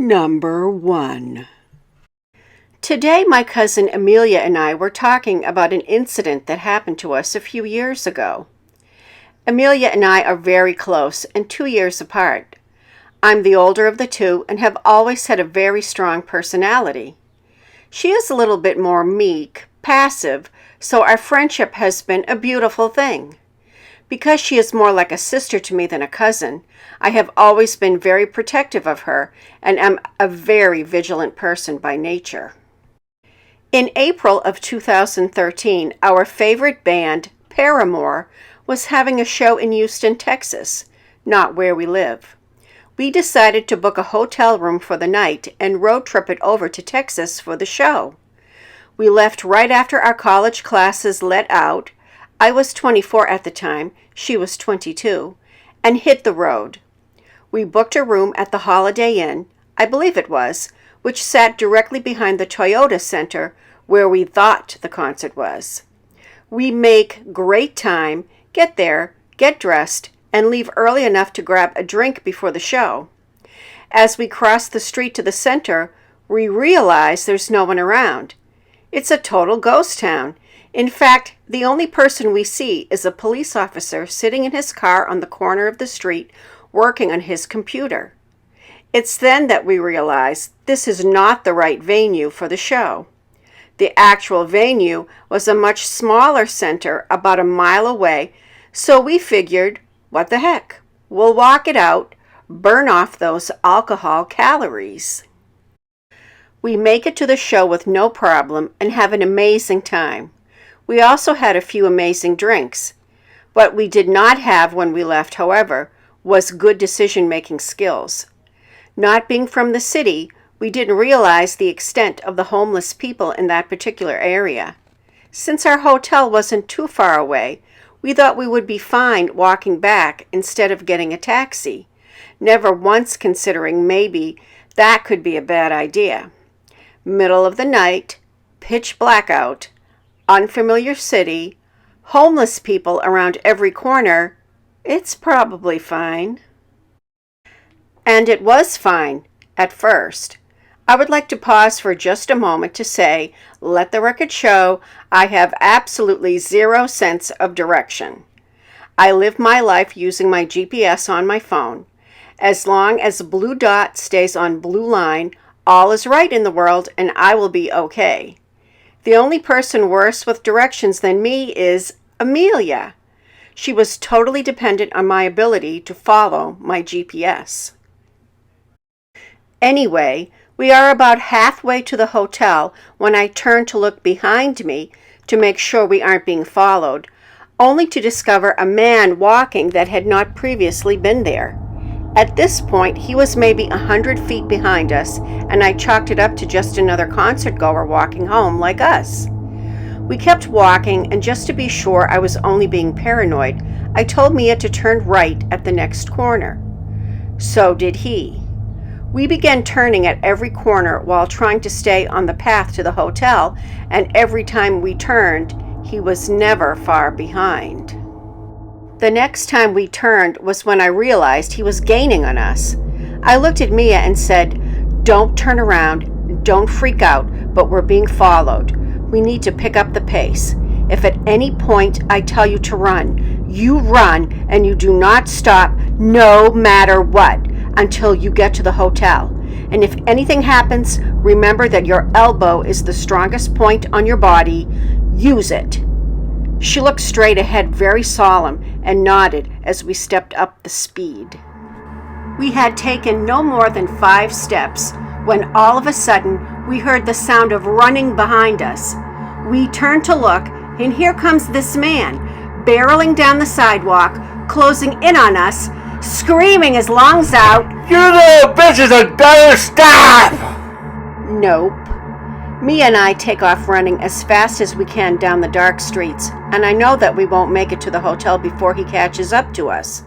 Number 1. Today, my cousin Amelia and I were talking about an incident that happened to us a few years ago. Amelia and I are very close and 2 years apart. I'm the older of the two and have always had a very strong personality. She is a little bit more meek, passive, so our friendship has been a beautiful thing. Because she is more like a sister to me than a cousin, I have always been very protective of her and am a very vigilant person by nature. In April of 2013, our favorite band, Paramore, was having a show in Houston, Texas, not where we live. We decided to book a hotel room for the night and road trip it over to Texas for the show. We left right after our college classes let out. I was 24 at the time, she was 22, and hit the road. We booked a room at the Holiday Inn, I believe it was, which sat directly behind the Toyota Center where we thought the concert was. We make great time, get there, get dressed, and leave early enough to grab a drink before the show. As we cross the street to the center, we realize there's no one around. It's a total ghost town. In fact, the only person we see is a police officer sitting in his car on the corner of the street working on his computer. It's then that we realize this is not the right venue for the show. The actual venue was a much smaller center about a mile away, so we figured, what the heck, we'll walk it out, burn off those alcohol calories. We make it to the show with no problem and have an amazing time. We also had a few amazing drinks. What we did not have when we left, however, was good decision-making skills. Not being from the city, we didn't realize the extent of the homeless people in that particular area. Since our hotel wasn't too far away, we thought we would be fine walking back instead of getting a taxi, never once considering maybe that could be a bad idea. Middle of the night, pitch blackout, unfamiliar city, homeless people around every corner, it's probably fine. And it was fine, at first. I would like to pause for just a moment to say, let the record show, I have absolutely zero sense of direction. I live my life using my GPS on my phone. As long as blue dot stays on blue line, all is right in the world and I will be okay. The only person worse with directions than me is Amelia. She was totally dependent on my ability to follow my GPS. Anyway, we are about halfway to the hotel when I turn to look behind me to make sure we aren't being followed, only to discover a man walking that had not previously been there. At this point, he was maybe 100 feet behind us, and I chalked it up to just another concert goer walking home like us. We kept walking, and just to be sure I was only being paranoid, I told Mia to turn right at the next corner. So did he. We began turning at every corner while trying to stay on the path to the hotel, and every time we turned, he was never far behind. The next time we turned was when I realized he was gaining on us. I looked at Mia and said, "Don't turn around, don't freak out, but we're being followed. We need to pick up the pace. If at any point I tell you to run, you run and you do not stop no matter what until you get to the hotel. And if anything happens, remember that your elbow is the strongest point on your body. Use it." She looked straight ahead, very solemn, and nodded as we stepped up the speed. We had taken no more than 5 steps when all of a sudden we heard the sound of running behind us. We turned to look, and here comes this man, barreling down the sidewalk, closing in on us, screaming his lungs out, "You little bitches had better stop!" Nope. Mia and I take off running as fast as we can down the dark streets, and I know that we won't make it to the hotel before he catches up to us.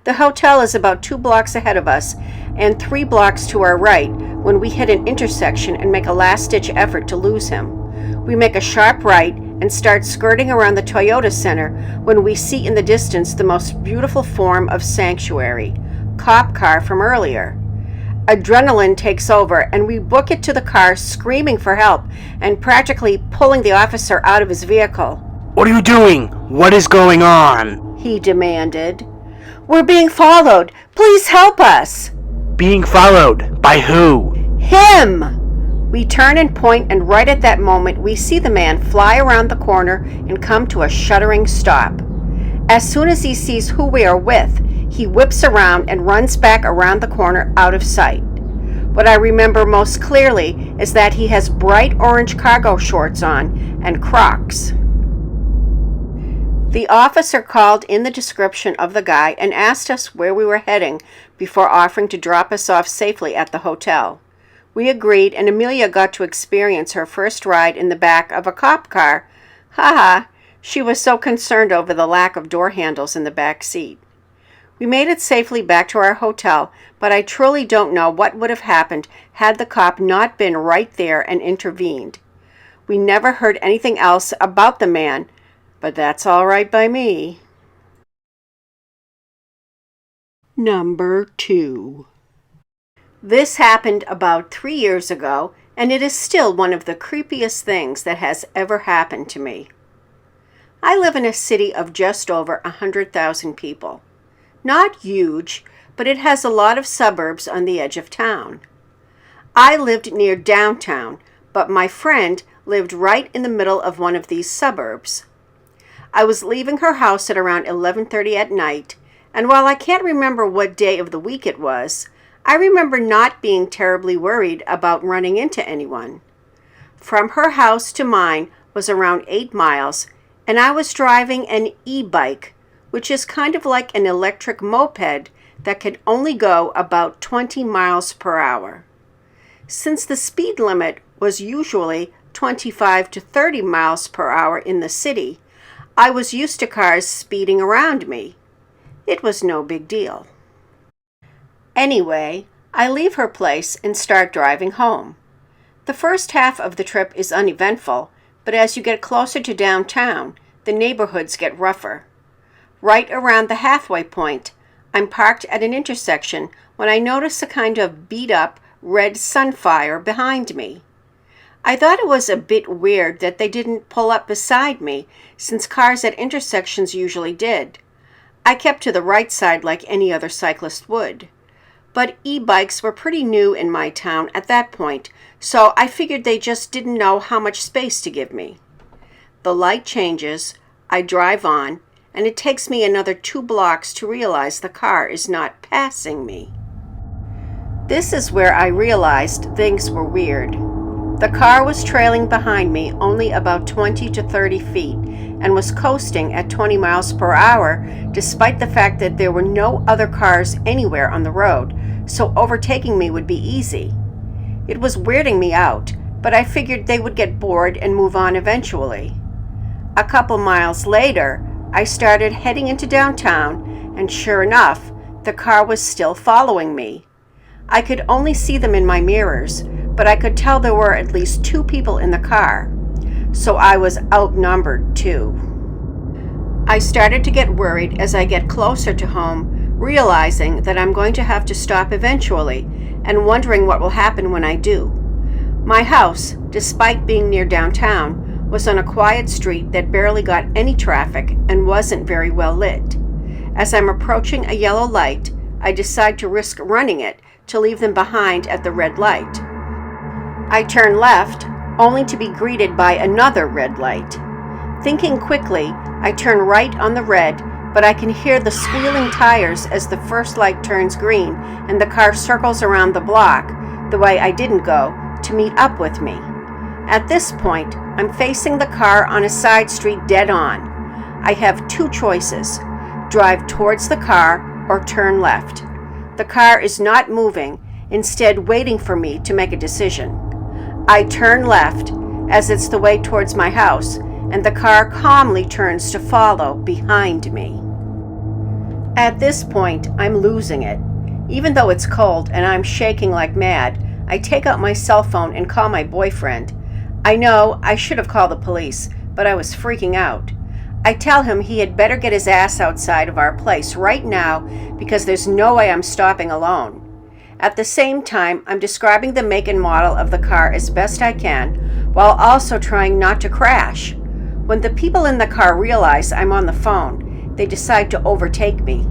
The hotel is about 2 blocks ahead of us and 3 blocks to our right when we hit an intersection and make a last-ditch effort to lose him. We make a sharp right and start skirting around the Toyota Center when we see in the distance the most beautiful form of sanctuary, cop car from earlier. Adrenaline takes over, and we book it to the car, screaming for help and practically pulling the officer out of his vehicle. "What are you doing? What is going on?" he demanded. "We're being followed. Please help us." "Being followed? By who?" "Him!" We turn and point, and right at that moment, we see the man fly around the corner and come to a shuddering stop. As soon as he sees who we are with, he whips around and runs back around the corner out of sight. What I remember most clearly is that he has bright orange cargo shorts on and Crocs. The officer called in the description of the guy and asked us where we were heading before offering to drop us off safely at the hotel. We agreed, and Amelia got to experience her first ride in the back of a cop car. Haha, she was so concerned over the lack of door handles in the back seat. We made it safely back to our hotel, but I truly don't know what would have happened had the cop not been right there and intervened. We never heard anything else about the man, but that's all right by me. Number 2. This happened about 3 years ago, and it is still one of the creepiest things that has ever happened to me. I live in a city of just over 100,000 people. Not huge, but it has a lot of suburbs on the edge of town. I lived near downtown, but my friend lived right in the middle of one of these suburbs. I was leaving her house at around 11:30 at night, and while I can't remember what day of the week it was, I remember not being terribly worried about running into anyone. From her house to mine was around 8 miles, and I was driving an e-bike, which is kind of like an electric moped that can only go about 20 miles per hour. Since the speed limit was usually 25 to 30 miles per hour in the city, I was used to cars speeding around me. It was no big deal. Anyway, I leave her place and start driving home. The first half of the trip is uneventful, but as you get closer to downtown, the neighborhoods get rougher. Right around the halfway point, I'm parked at an intersection when I notice a kind of beat-up red Sunfire behind me. I thought it was a bit weird that they didn't pull up beside me, since cars at intersections usually did. I kept to the right side like any other cyclist would. But e-bikes were pretty new in my town at that point, so I figured they just didn't know how much space to give me. The light changes, I drive on, and it takes me another 2 blocks to realize the car is not passing me. This is where I realized things were weird. The car was trailing behind me only about 20 to 30 feet and was coasting at 20 miles per hour despite the fact that there were no other cars anywhere on the road, so overtaking me would be easy. It was weirding me out, but I figured they would get bored and move on eventually. A couple miles later, I started heading into downtown, and sure enough, the car was still following me. I could only see them in my mirrors, but I could tell there were at least 2 people in the car, so I was outnumbered too. I started to get worried as I get closer to home, realizing that I'm going to have to stop eventually, and wondering what will happen when I do. My house, despite being near downtown, was on a quiet street that barely got any traffic and wasn't very well lit. As I'm approaching a yellow light, I decide to risk running it to leave them behind at the red light. I turn left, only to be greeted by another red light. Thinking quickly, I turn right on the red, but I can hear the squealing tires as the first light turns green and the car circles around the block, the way I didn't go, to meet up with me. At this point, I'm facing the car on a side street dead on. I have 2 choices: drive towards the car or turn left. The car is not moving, instead waiting for me to make a decision. I turn left, as it's the way towards my house, and the car calmly turns to follow behind me. At this point, I'm losing it. Even though it's cold and I'm shaking like mad, I take out my cell phone and call my boyfriend. I know I should have called the police, but I was freaking out. I tell him he had better get his ass outside of our place right now because there's no way I'm stopping alone. At the same time, I'm describing the make and model of the car as best I can, while also trying not to crash. When the people in the car realize I'm on the phone, they decide to overtake me.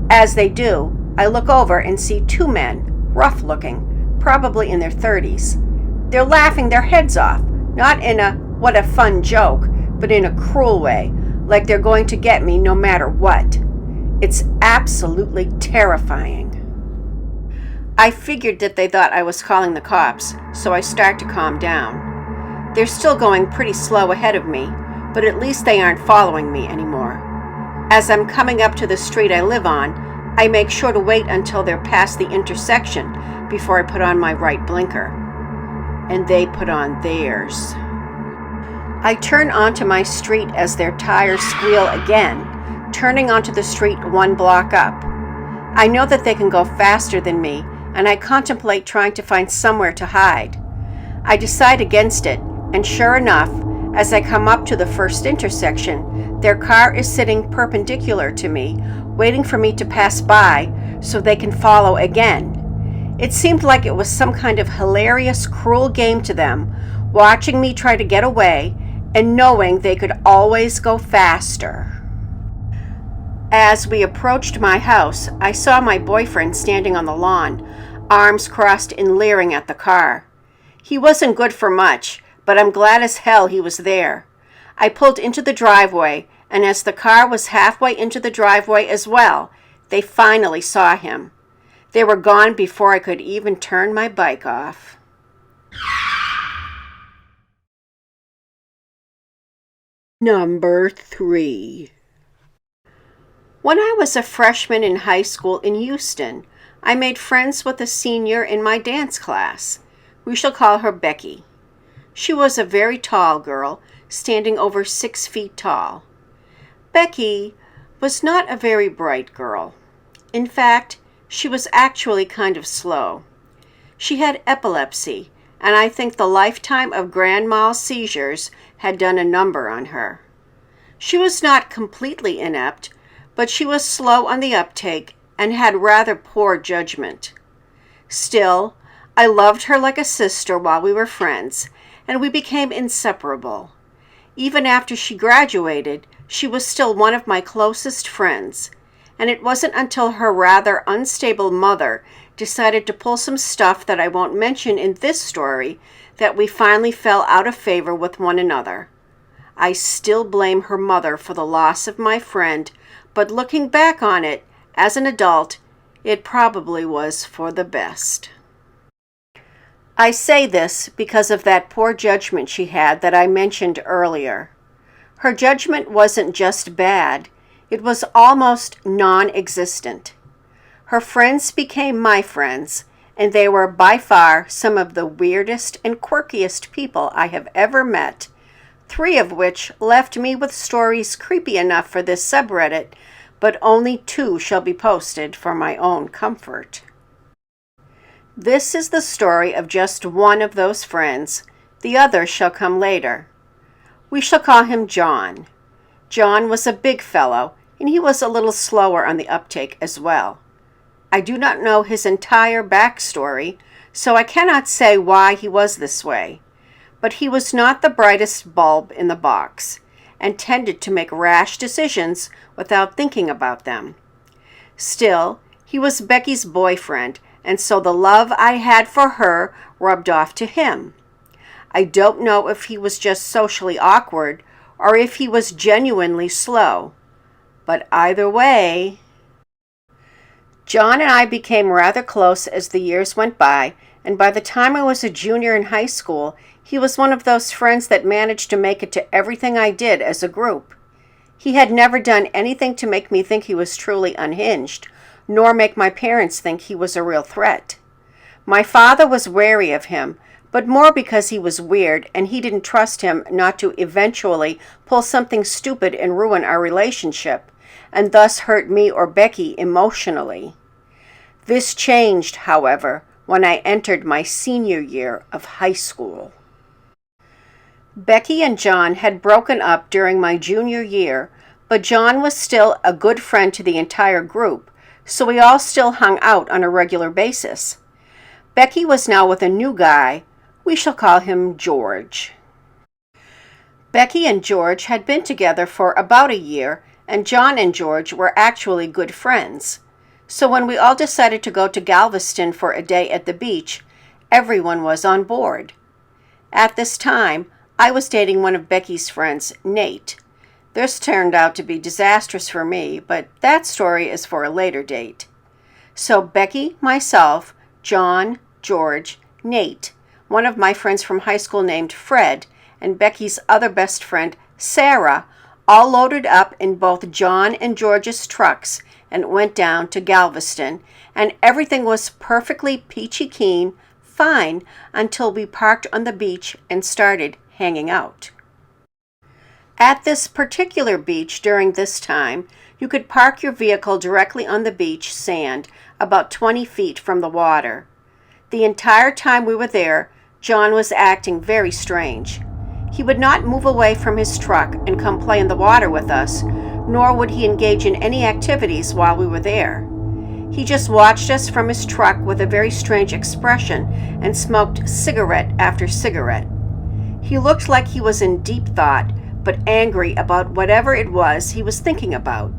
As they do, I look over and see two men, rough looking, probably in their 30s. They're laughing their heads off, not in a "what a fun joke," but in a cruel way, like they're going to get me no matter what. It's absolutely terrifying. I figured that they thought I was calling the cops, so I start to calm down. They're still going pretty slow ahead of me, but at least they aren't following me anymore. As I'm coming up to the street I live on, I make sure to wait until they're past the intersection before I put on my right blinker. And they put on theirs. I turn onto my street as their tires squeal again, turning onto the street one block up. I know that they can go faster than me, and I contemplate trying to find somewhere to hide. I decide against it, and sure enough, as I come up to the first intersection, their car is sitting perpendicular to me, waiting for me to pass by so they can follow again. It seemed like it was some kind of hilarious, cruel game to them, watching me try to get away and knowing they could always go faster. As we approached my house, I saw my boyfriend standing on the lawn, arms crossed and leering at the car. He wasn't good for much, but I'm glad as hell he was there. I pulled into the driveway, and as the car was halfway into the driveway as well, they finally saw him. They were gone before I could even turn my bike off. Number 3. When I was a freshman in high school in Houston, I made friends with a senior in my dance class. We shall call her Becky. She was a very tall girl, standing over 6 feet tall. Becky was not a very bright girl. In fact, she was actually kind of slow. She had epilepsy, and I think the lifetime of grand mal seizures had done a number on her. She was not completely inept, but she was slow on the uptake and had rather poor judgment. Still, I loved her like a sister while we were friends, and we became inseparable. Even after she graduated, she was still one of my closest friends, and it wasn't until her rather unstable mother decided to pull some stuff that I won't mention in this story that we finally fell out of favor with one another. I still blame her mother for the loss of my friend, but looking back on it, as an adult, it probably was for the best. I say this because of that poor judgment she had that I mentioned earlier. Her judgment wasn't just bad, it was almost non-existent. Her friends became my friends, and they were by far some of the weirdest and quirkiest people I have ever met, 3 of which left me with stories creepy enough for this subreddit, but only 2 shall be posted for my own comfort. This is the story of just one of those friends. The other shall come later. We shall call him John. John was a big fellow, and he was a little slower on the uptake as well. I do not know his entire backstory, so I cannot say why he was this way. But he was not the brightest bulb in the box, and tended to make rash decisions without thinking about them. Still, he was Becky's boyfriend, and so the love I had for her rubbed off to him. I don't know if he was just socially awkward or if he was genuinely slow, but either way. John and I became rather close as the years went by, and by the time I was a junior in high school, he was one of those friends that managed to make it to everything I did as a group. He had never done anything to make me think he was truly unhinged, nor make my parents think he was a real threat. My father was wary of him, but more because he was weird and he didn't trust him not to eventually pull something stupid and ruin our relationship, and thus hurt me or Becky emotionally. This changed, however, when I entered my senior year of high school. Becky and John had broken up during my junior year, but John was still a good friend to the entire group, so we all still hung out on a regular basis. Becky was now with a new guy. We shall call him George. Becky and George had been together for about a year, and John and George were actually good friends. So when we all decided to go to Galveston for a day at the beach, everyone was on board. At this time, I was dating one of Becky's friends, Nate. This turned out to be disastrous for me, but that story is for a later date. So Becky, myself, John, George, Nate, one of my friends from high school named Fred, and Becky's other best friend, Sarah, all loaded up in both John and George's trucks and went down to Galveston, and everything was perfectly peachy keen, fine, until we parked on the beach and started hanging out. At this particular beach during this time, you could park your vehicle directly on the beach sand, about 20 feet from the water. The entire time we were there, John was acting very strange. He would not move away from his truck and come play in the water with us, nor would he engage in any activities while we were there. He just watched us from his truck with a very strange expression and smoked cigarette after cigarette. He looked like he was in deep thought, but angry about whatever it was he was thinking about.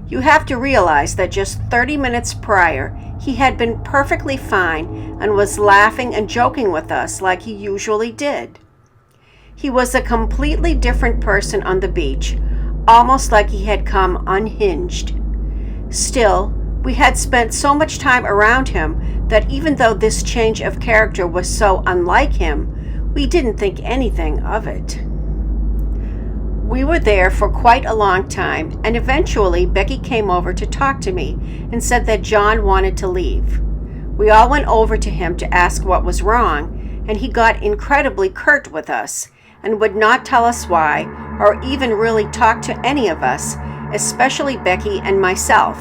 You have to realize that just 30 minutes prior, he had been perfectly fine and was laughing and joking with us like he usually did. He was a completely different person on the beach, almost like he had come unhinged. Still, we had spent so much time around him that even though this change of character was so unlike him, we didn't think anything of it. We were there for quite a long time, and eventually Becky came over to talk to me and said that John wanted to leave. We all went over to him to ask what was wrong, and he got incredibly curt with us and would not tell us why or even really talk to any of us, especially Becky and myself.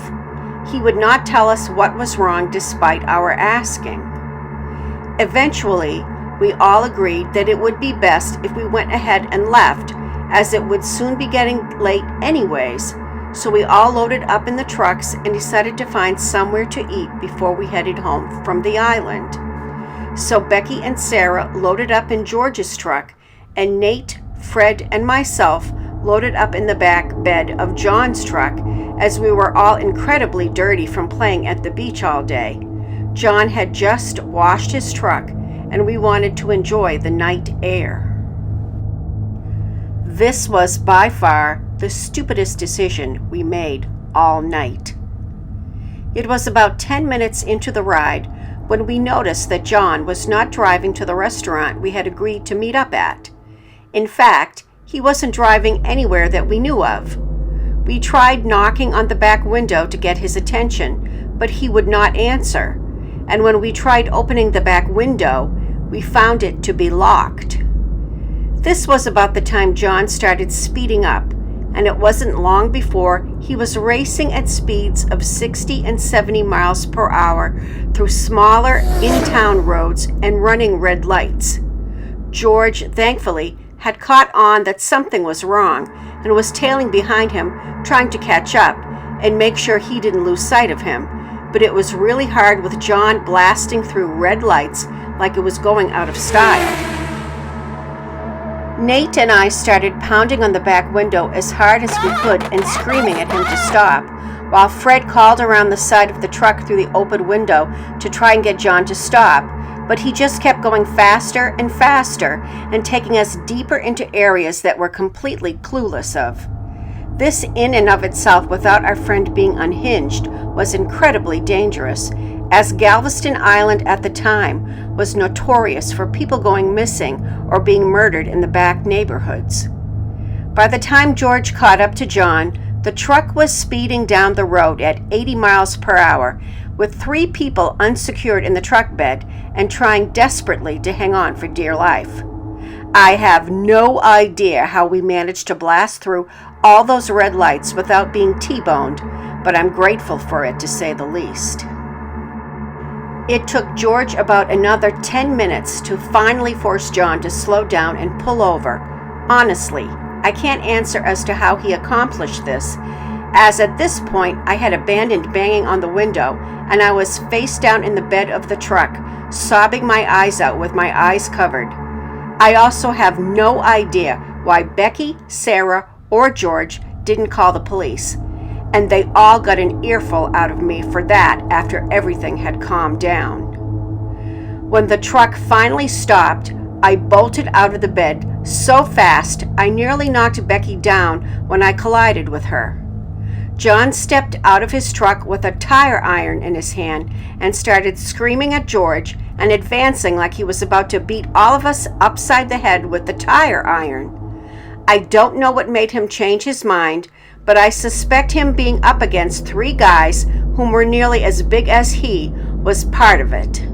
He would not tell us what was wrong despite our asking. Eventually, we all agreed that it would be best if we went ahead and left, as it would soon be getting late anyways, so we all loaded up in the trucks and decided to find somewhere to eat before we headed home from the island. So Becky and Sarah loaded up in George's truck, and Nate, Fred, and myself loaded up in the back bed of John's truck, as we were all incredibly dirty from playing at the beach all day. John had just washed his truck, and we wanted to enjoy the night air. This was by far the stupidest decision we made all night. It was about 10 minutes into the ride when we noticed that John was not driving to the restaurant we had agreed to meet up at. In fact, he wasn't driving anywhere that we knew of. We tried knocking on the back window to get his attention, but he would not answer. And when we tried opening the back window, we found it to be locked. This was about the time John started speeding up, and it wasn't long before he was racing at speeds of 60 and 70 miles per hour through smaller in-town roads and running red lights. George, thankfully, had caught on that something was wrong and was tailing behind him, trying to catch up and make sure he didn't lose sight of him. But it was really hard with John blasting through red lights like it was going out of style. Nate and I started pounding on the back window as hard as we could and screaming at him to stop, while Fred called around the side of the truck through the open window to try and get John to stop, but he just kept going faster and faster and taking us deeper into areas that we're completely clueless of. This in and of itself, without our friend being unhinged, was incredibly dangerous, as Galveston Island at the time was notorious for people going missing or being murdered in the back neighborhoods. By the time George caught up to John, the truck was speeding down the road at 80 miles per hour, with 3 people unsecured in the truck bed and trying desperately to hang on for dear life. I have no idea how we managed to blast through all those red lights without being T-boned, but I'm grateful for it, to say the least. It took George about another 10 minutes to finally force John to slow down and pull over. Honestly, I can't answer as to how he accomplished this, as at this point I had abandoned banging on the window and I was face down in the bed of the truck, sobbing my eyes out with my eyes covered. I also have no idea why Becky, Sarah, or George didn't call the police, and they all got an earful out of me for that after everything had calmed down. When the truck finally stopped, I bolted out of the bed so fast I nearly knocked Becky down when I collided with her. John stepped out of his truck with a tire iron in his hand and started screaming at George and advancing like he was about to beat all of us upside the head with the tire iron. I don't know what made him change his mind, but I suspect him being up against 3 guys whom were nearly as big as he was part of it.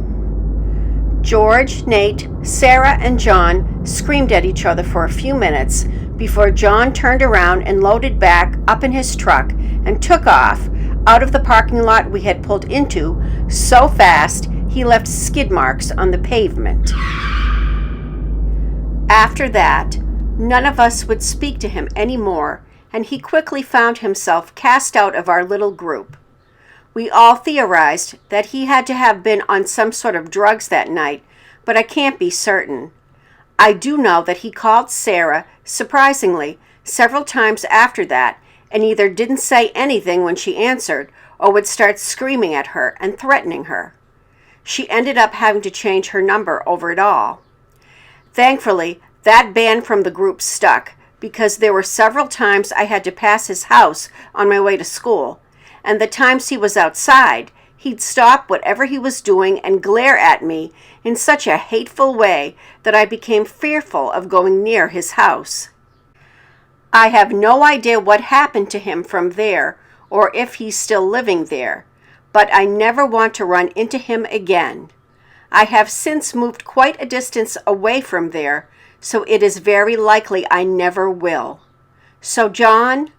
George, Nate, Sarah, and John screamed at each other for a few minutes before John turned around and loaded back up in his truck and took off out of the parking lot we had pulled into so fast he left skid marks on the pavement. After that, none of us would speak to him anymore, and he quickly found himself cast out of our little group. We all theorized that he had to have been on some sort of drugs that night, but I can't be certain. I do know that he called Sarah, surprisingly, several times after that, and either didn't say anything when she answered or would start screaming at her and threatening her. She ended up having to change her number over it all. Thankfully, that ban from the group stuck because there were several times I had to pass his house on my way to school, and the times he was outside, he'd stop whatever he was doing and glare at me in such a hateful way that I became fearful of going near his house. I have no idea what happened to him from there or if he's still living there, but I never want to run into him again. I have since moved quite a distance away from there, so it is very likely I never will. So, John,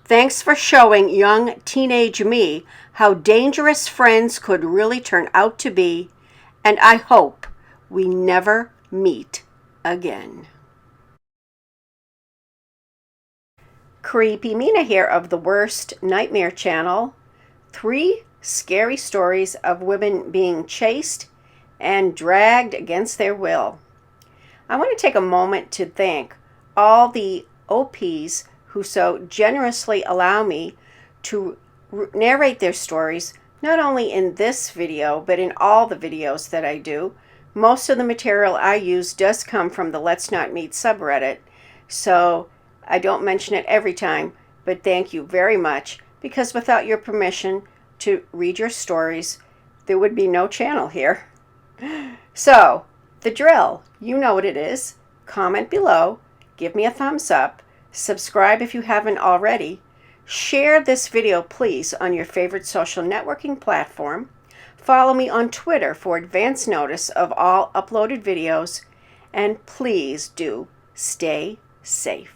thanks for showing young teenage me how dangerous friends could really turn out to be, and I hope we never meet again. Creepy Mina here of the Worst Nightmare Channel. 3 scary stories of women being chased and dragged against their will. I want to take a moment to thank all the OPs who so generously allow me to narrate their stories, not only in this video, but in all the videos that I do. Most of the material I use does come from the Let's Not Meet subreddit, so I don't mention it every time, but thank you very much, because without your permission to read your stories, there would be no channel here. So, the drill, you know what it is. Comment below, give me a thumbs up, subscribe if you haven't already, share this video please on your favorite social networking platform, follow me on Twitter for advance notice of all uploaded videos, and please do stay safe.